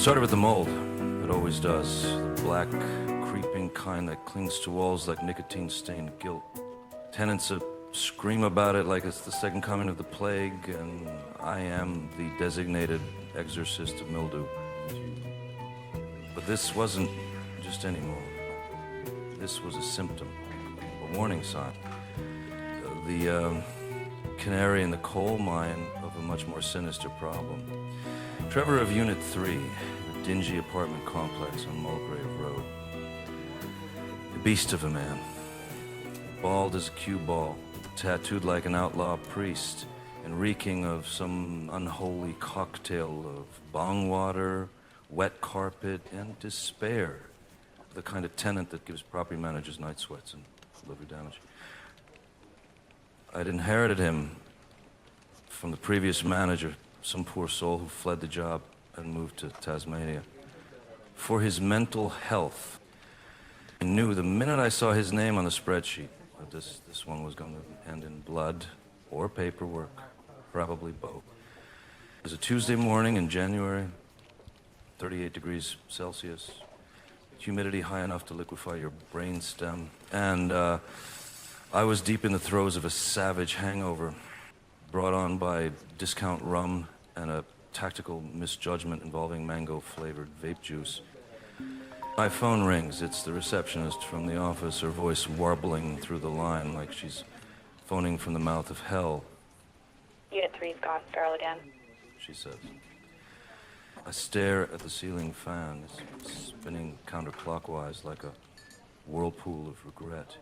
Started with the mold. It always does. The black, creeping kind that clings to walls like nicotine-stained guilt. Tenants scream about it like it's the second coming of the plague, and I am the designated exorcist of mildew. But this wasn't just any mold. This was a symptom, a warning sign. The canary in the coal mine of a much more sinister problem. Trevor of Unit 3, a dingy apartment complex on Mulgrave Road. A beast of a man. Bald as a cue ball, tattooed like an outlaw priest, and reeking of some unholy cocktail of bong water, wet carpet, and despair. The kind of tenant that gives property managers night sweats and liver damage. I'd inherited him from the previous manager, some poor soul who fled the job and moved to Tasmania. For his mental health, I knew the minute I saw his name on the spreadsheet that this one was going to end in blood or paperwork, probably both. It was a Tuesday morning in January, 38 degrees Celsius, humidity high enough to liquefy your brainstem, and I was deep in the throes of a savage hangover brought on by discount rum and a tactical misjudgment involving mango-flavored vape juice. My phone rings. It's the receptionist from the office, her voice warbling through the line like she's phoning from the mouth of hell. Unit 3's gone. Feral again. She says. I stare at the ceiling fan. It's spinning counterclockwise like a whirlpool of regret.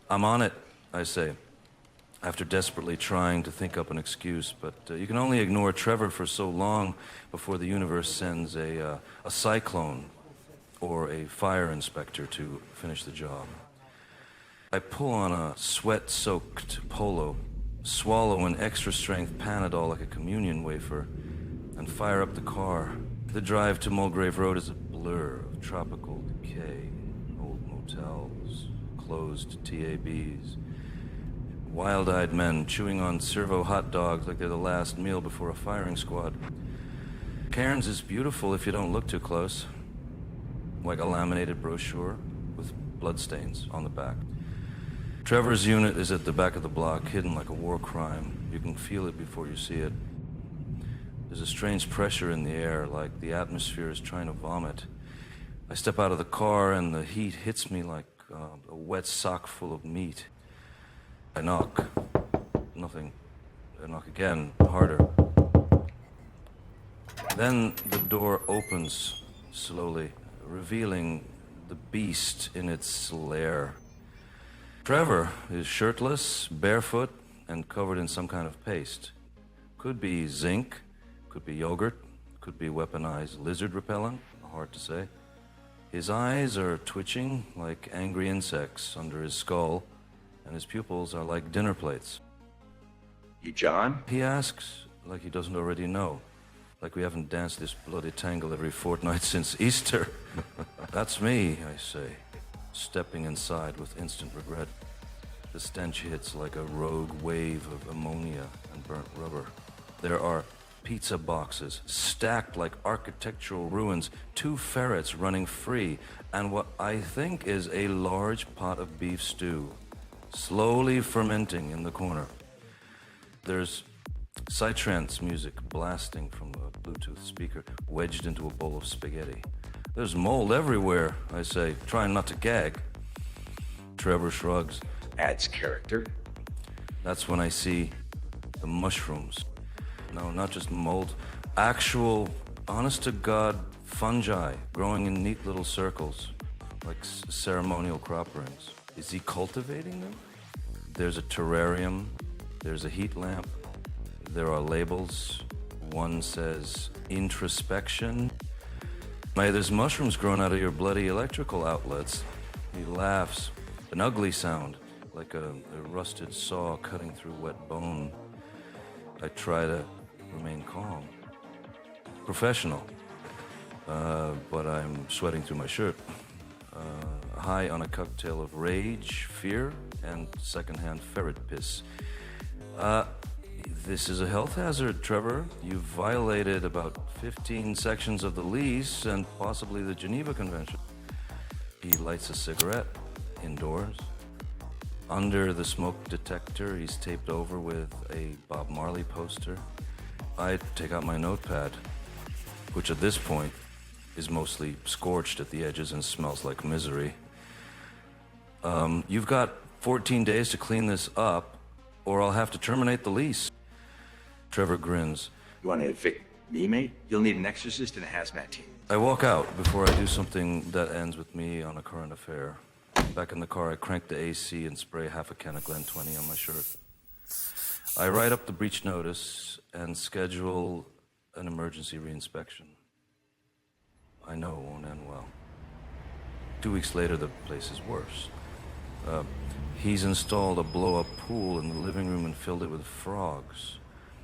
I'm on it, I say, after desperately trying to think up an excuse, but you can only ignore Trevor for so long before the universe sends a cyclone or a fire inspector to finish the job. I pull on a sweat-soaked polo, swallow an extra-strength Panadol like a communion wafer, and fire up the car. The drive to Mulgrave Road is a blur of tropical decay, old motels, closed TABs, wild-eyed men chewing on servo hot dogs like they're the last meal before a firing squad. Cairns is beautiful if you don't look too close, like a laminated brochure with bloodstains on the back. Trevor's unit is at the back of the block, hidden like a war crime. You can feel it before you see it. There's a strange pressure in the air, like the atmosphere is trying to vomit. I step out of the car and the heat hits me like a wet sock full of meat. I knock. Nothing. I knock again, harder. Then the door opens slowly, revealing the beast in its lair. Trevor is shirtless, barefoot, and covered in some kind of paste. Could be zinc, could be yogurt, could be weaponized lizard repellent, hard to say. His eyes are twitching like angry insects under his skull, and his pupils are like dinner plates. You John? He asks like he doesn't already know, like we haven't danced this bloody tangle every fortnight since Easter. That's me, I say, stepping inside with instant regret. The stench hits like a rogue wave of ammonia and burnt rubber. There are pizza boxes stacked like architectural ruins, 2 ferrets running free, and what I think is a large pot of beef stew, slowly fermenting in the corner. There's psytrance music blasting from a Bluetooth speaker wedged into a bowl of spaghetti. There's mold everywhere, I say, trying not to gag. Trevor shrugs. Adds character. That's when I see the mushrooms. No, not just mold. Actual, honest-to-God fungi growing in neat little circles, like ceremonial crop rings. Is he cultivating them? There's a terrarium. There's a heat lamp. There are labels. One says introspection. There's mushrooms growing out of your bloody electrical outlets. He laughs. An ugly sound, like a rusted saw cutting through wet bone. I try to remain calm. Professional. But I'm sweating through my shirt. High on a cocktail of rage, fear, and secondhand ferret piss. This is a health hazard, Trevor. You've violated about 15 sections of the lease and possibly the Geneva Convention. He lights a cigarette indoors. Under the smoke detector, he's taped over with a Bob Marley poster. I take out my notepad, which at this point is mostly scorched at the edges and smells like misery. You've got 14 days to clean this up, or I'll have to terminate the lease. Trevor grins. You want to evict me, mate? You'll need an exorcist and a hazmat team. I walk out before I do something that ends with me on a current affair. Back in the car, I crank the AC and spray half a can of Glen 20 on my shirt. I write up the breach notice and schedule an emergency reinspection. I know it won't end well. 2 weeks later, the place is worse. He's installed a blow-up pool in the living room and filled it with frogs.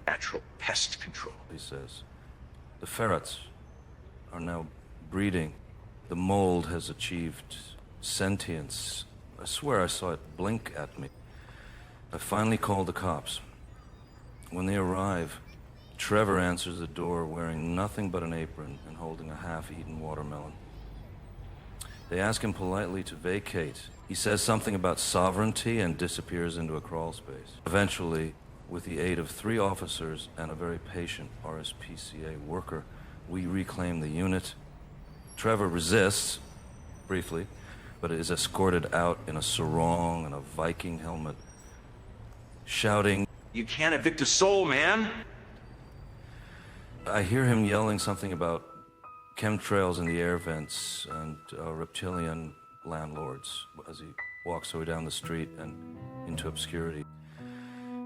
Natural pest control. He says. The ferrets are now breeding. The mold has achieved sentience. I swear I saw it blink at me. I finally called the cops. When they arrive, Trevor answers the door wearing nothing but an apron and holding a half-eaten watermelon. They ask him politely to vacate. He says something about sovereignty and disappears into a crawl space. Eventually, with the aid of 3 officers and a very patient RSPCA worker, we reclaim the unit. Trevor resists, briefly, but is escorted out in a sarong and a Viking helmet, shouting, You can't evict a soul, man! I hear him yelling something about chemtrails in the air vents and reptilian landlords as he walks away down the street and into obscurity.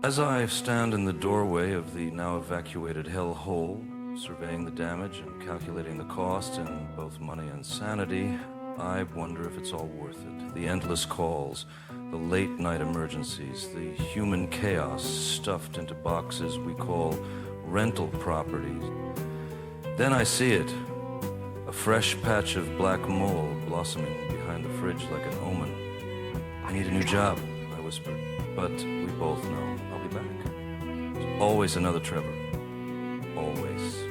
As I stand in the doorway of the now evacuated hell hole, surveying the damage and calculating the cost in both money and sanity, I wonder if it's all worth it. The endless calls, the late-night emergencies, the human chaos stuffed into boxes we call rental properties. Then I see it, a fresh patch of black mold blossoming behind the fridge like an omen. I need a new job, I whispered, but we both know I'll be back. There's always another Trevor. Always.